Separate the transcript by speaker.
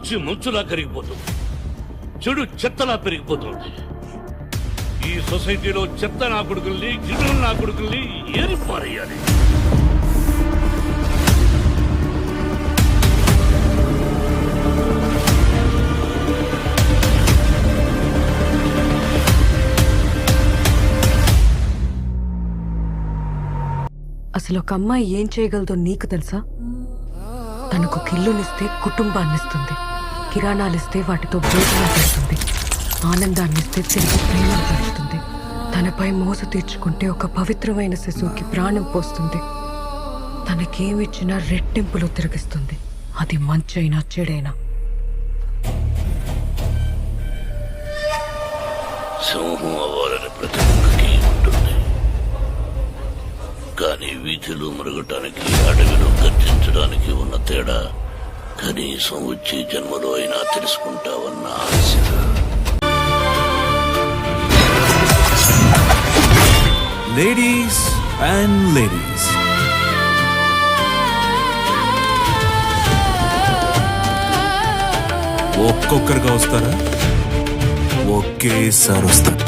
Speaker 1: మంచి మంచులా కరిగిపోతుంది, చెడు చెత్తలా పెరిగిపోతుంది. ఈ సొసైటీలో చెత్త నా కొడుకుల్ని, గిన్నెలు నా కొడుకుల్ని ఏరి పారేయాలి.
Speaker 2: అసలు ఒక అమ్మాయి ఏం చేయగలదో నీకు తెలుసా? తనకు కిల్లునిస్తే కుటుంబాన్నిస్తుంది, కిరాణాలిస్తే వాటితో భోజనం పెడుతుంది, ఆనందాన్నిస్తే తిరిగి ప్రేమను పెంచుతుంది, తనపై మోస తీర్చుకుంటే ఒక పవిత్రమైన శిశువుకి ప్రాణం పోస్తుంది, తనకేమిచ్చినా రెట్టింపులో తిరిగిస్తుంది. అది మంచైనా చెడైనా.
Speaker 1: సింహం అవ్వాలని ప్రతి ఒక్కరికి ఉంటుంది, కానీ వీధిలో మరగటానికి, అడవిలో గర్జించడానికి ఉన్న తేడా కనీసం వచ్చే జన్మలో అయినా తెలుసుకుంటావన్న ఆశ.
Speaker 3: లేడీస్ అండ్ లేడీస్, ఒక్కొక్కరుగా వస్తారా? ఒకేసారి వస్తారు.